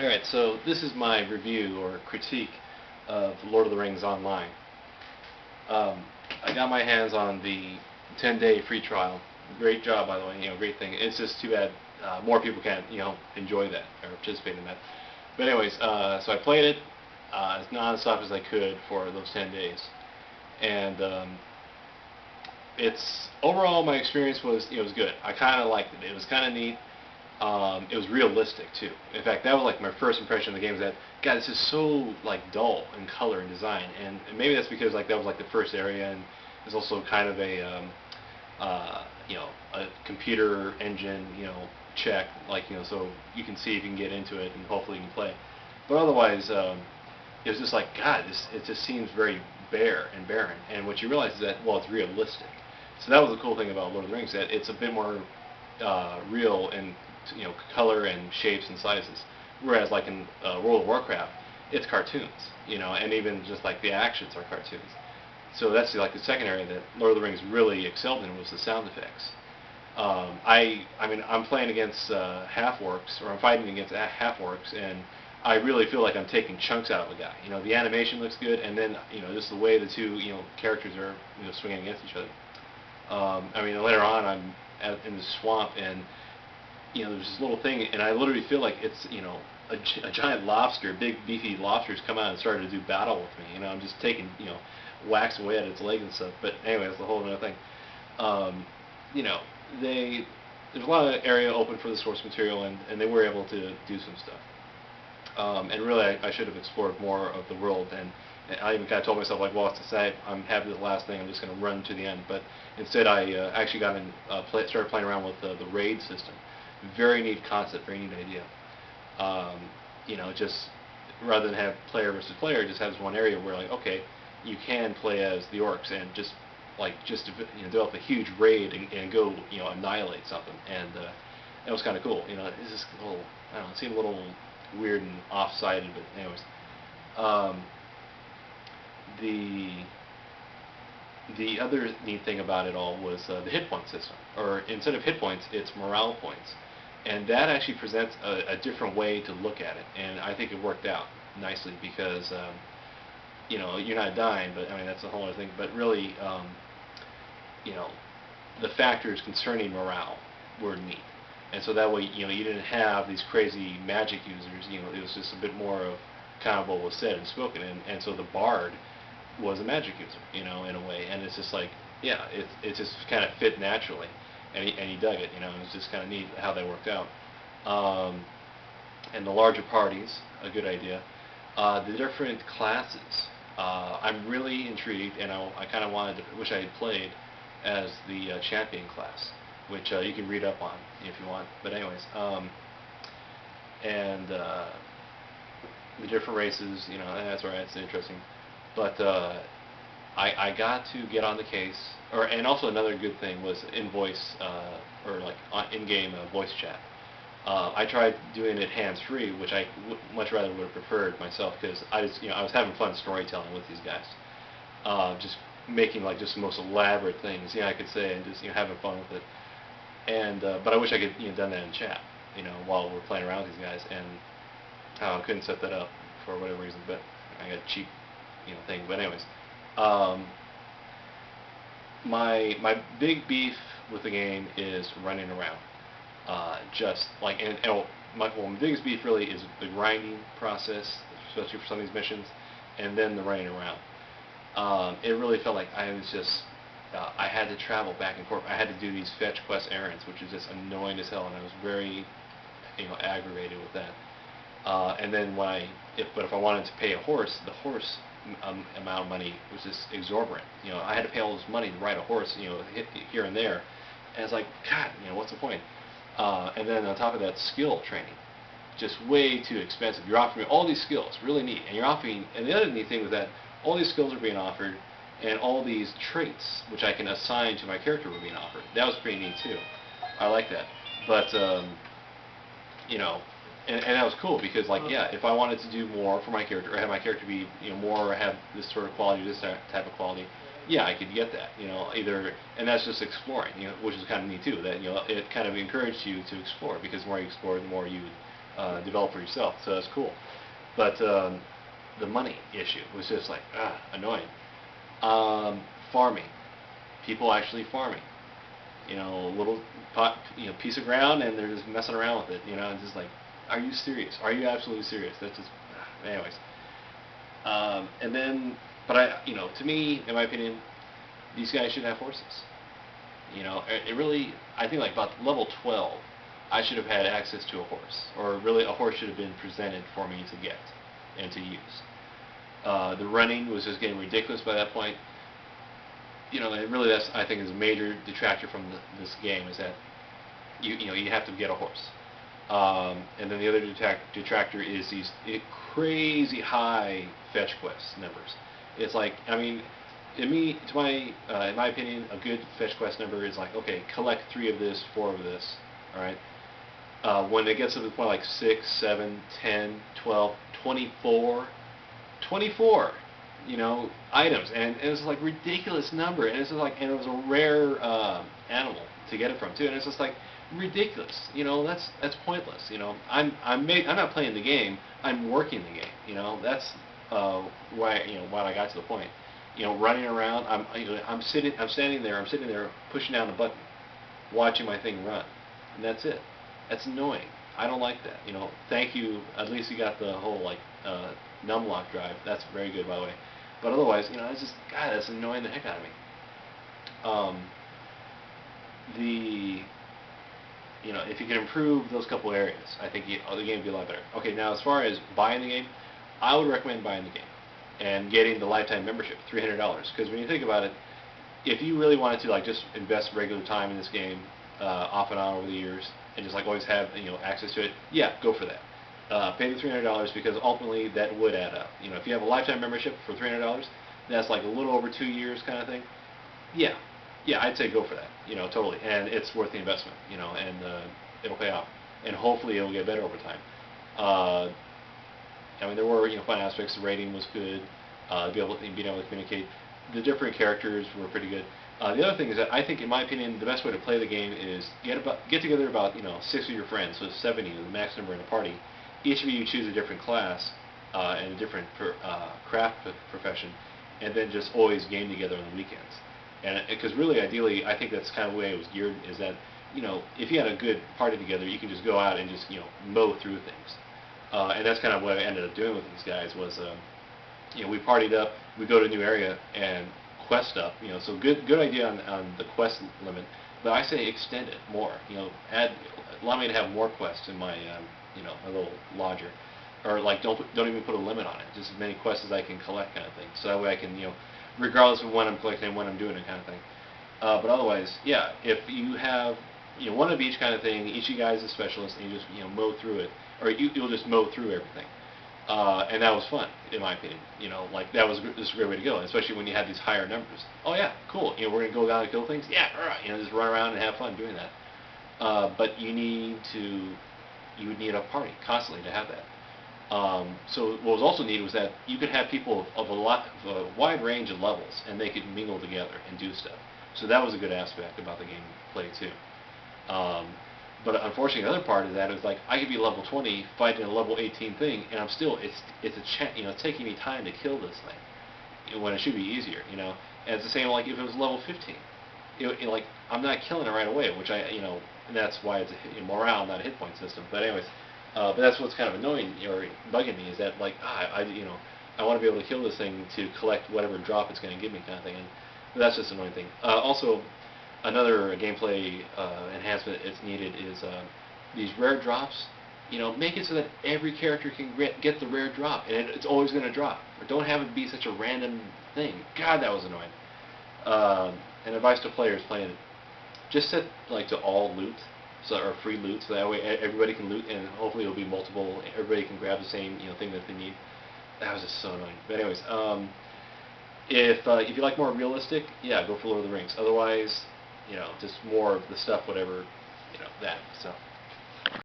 Alright, so this is my review or critique of Lord of the Rings Online. Um, I got my hands on the 10-day free trial. Great job, by the way. Great thing. It's just too bad more people can't, enjoy that or participate in that. But anyways, so I played it as non-stop as I could for those 10 days, and it's overall my experience was it was good. I kind of liked it. It was kind of neat. It was realistic too. In fact, that was like my first impression of the game. Is that God, this is so like dull in color and design, and maybe that's because like that was like the first area, and it's also kind of a a computer engine check, like so you can see if you can get into it and hopefully you can play. But otherwise, it was just like God, it just seems very bare and barren. And what you realize is that well, it's realistic. So that was the cool thing about Lord of the Rings, that it's a bit more real in color and shapes and sizes. Whereas like in World of Warcraft, it's cartoons, and even just like the actions are cartoons. So that's like the second area that Lord of the Rings really excelled in was the sound effects. I mean I'm playing against half-orcs, or I'm fighting against half-orcs, and I really feel like I'm taking chunks out of a guy. The animation looks good, and then just the way the two characters are swinging against each other. I mean later on I'm in the swamp, and there's this little thing, and I literally feel like it's a giant lobster, big beefy lobsters come out and started to do battle with me. I'm just taking whacks away at its legs and stuff. But anyway, that's a whole other thing. Um, you know, there's a lot of area open for the source material, and they were able to do some stuff. And really, I should have explored more of the world. And I even kind of told myself, like, well, to say I'm happy with the last thing, I'm just going to run to the end. But instead, I actually got in, started playing around with the raid system. Very neat concept, very neat idea. Um, just rather than have player versus player, just has one area where, like, okay, you can play as the orcs and just develop a huge raid and go annihilate something. And it was kind of cool. It's just a little, I don't know, it seemed a little weird and off-sided, but anyways. Um, the the other neat thing about it all was the hit point system, or instead of hit points, it's morale points, and that actually presents a different way to look at it, and I think it worked out nicely because you're not dying, but I mean that's a whole other thing. But really, you know, the factors concerning morale were neat, and so that way you didn't have these crazy magic users. It was just a bit more of kind of what was said and spoken, and so the bard was a magic user, in a way, and it's just like, yeah, it just kind of fit naturally, and he dug it, it was just kind of neat how that worked out. Um, and the larger parties, a good idea. The different classes, I'm really intrigued, and I kind of wish I had played as the champion class, which you can read up on if you want. But anyways, and the different races, and that's right, it's interesting. But I got to get on the case, and also another good thing was in-voice, or like in-game voice chat. I tried doing it hands-free, which I much rather would have preferred myself, because I was having fun storytelling with these guys, just making like just the most elaborate things, I could say, and just having fun with it. And but I wish I could done that in chat, while we're playing around with these guys, and I couldn't set that up for whatever reason, but I got a cheap thing. But anyways, um, my big beef with the game is running around. Just like my biggest beef really is the grinding process, especially for some of these missions, and then the running around. It really felt like I was just I had to travel back and forth. I had to do these fetch quest errands, which is just annoying as hell, and I was very aggravated with that. And then but if I wanted to pay a horse, the horse amount of money was just exorbitant. I had to pay all this money to ride a horse, here and there, and it's like, God, what's the point? And then on top of that, skill training, just way too expensive. You're offering all these skills, really neat, and and the other neat thing was that all these skills are being offered, and all these traits, which I can assign to my character, were being offered. That was pretty neat too. I like that. But you know, and that was cool because, like, yeah, if I wanted to do more for my character, or have my character be, more, or have this sort of quality, this type of quality, yeah, I could get that, either, and that's just exploring, which is kind of neat too. That it kind of encouraged you to explore, because the more you explore, the more you would develop for yourself, so that's cool. But the money issue was just like annoying. Farming, people actually farming. A little piece of ground, and they're just messing around with it. It's just like, are you serious? Are you absolutely serious? That's just, anyways. And then, but to me, in my opinion, these guys should have horses. It really, I think like about level 12, I should have had access to a horse, or really a horse should have been presented for me to get and to use. The running was just getting ridiculous by that point. And really that's, I think, is a major detractor from this game, is that you have to get a horse. And then the other detractor is these crazy high fetch quest numbers. It's like, I mean, in my opinion, a good fetch quest number is like, okay, collect 3 of this, 4 of this, all right? When it gets to the point like 6, 7, 10, 12, 24, items, and it was like ridiculous number, and it's just like, and it was a rare animal to get it from too, and it's just like ridiculous. That's pointless. I'm not playing the game. I'm working the game. That's why I got to the point. Running around. I'm standing there pushing down the button, watching my thing run, and that's it. That's annoying. I don't like that. Thank you. At least you got the whole like numlock drive. That's very good, by the way. But otherwise, it's just, God, that's annoying the heck out of me. If you can improve those couple areas, I think the game would be a lot better. Okay, now as far as buying the game, I would recommend buying the game and getting the lifetime membership, $300. Because when you think about it, if you really wanted to like just invest regular time in this game, off and on over the years, and just like always have access to it, yeah, go for that. Pay the $300, because ultimately that would add up. If you have a lifetime membership for $300, that's like a little over 2 years kind of thing. Yeah, I'd say go for that. Totally, and it's worth the investment. And it'll pay off, and hopefully it'll get better over time. I mean, there were fun aspects. The rating was good. Being able to communicate. The different characters were pretty good. The other thing is that I think, in my opinion, the best way to play the game is get together about 6 of your friends, so 70, the max number in a party. Each of you choose a different class and a different craft profession, and then just always game together on the weekends. And because really, ideally, I think that's kind of the way it was geared. Is that if you had a good party together, you can just go out and just mow through things. And that's kind of what I ended up doing with these guys. Was we partied up, we go to a new area and quest up. So good idea on the quest limit. But I say extend it more. Allow me to have more quests in my my little lodger, or like don't even put a limit on it. Just as many quests as I can collect, kind of thing. So that way I can regardless of when I'm collecting and when I'm doing it, kind of thing. But otherwise, yeah, if you have one of each kind of thing, each of you guys is a specialist, and you just mow through it, or you'll just mow through everything. And that was fun, in my opinion. Like that was just a great way to go, especially when you had these higher numbers. Oh yeah, cool. We're gonna go down and kill things. Yeah, just run around and have fun doing that. But you would need a party constantly to have that. So what was also neat was that you could have people of a wide range of levels, and they could mingle together and do stuff. So that was a good aspect about the gameplay too. But unfortunately, the other part of that is like I could be level 20 fighting a level 18 thing, and it's taking me time to kill this thing when it should be easier. And it's the same like if it was level 15. Like I'm not killing it right away, which and that's why it's a morale, not a hit point system. But anyways, but that's what's kind of annoying or bugging me, is that like I want to be able to kill this thing to collect whatever drop it's going to give me, kind of thing. And that's just an annoying thing. Also, another gameplay enhancement that's needed is these rare drops. Make it so that every character can get the rare drop, and it's always going to drop. Or don't have it be such a random thing. God, that was annoying. And advice to players playing it: just set like to all loot, or free loot, so that way everybody can loot, and hopefully it'll be multiple. Everybody can grab the same thing that they need. That was just so annoying. But anyways, if you like more realistic, yeah, go for Lord of the Rings. Otherwise, just more of the stuff, whatever, that. So.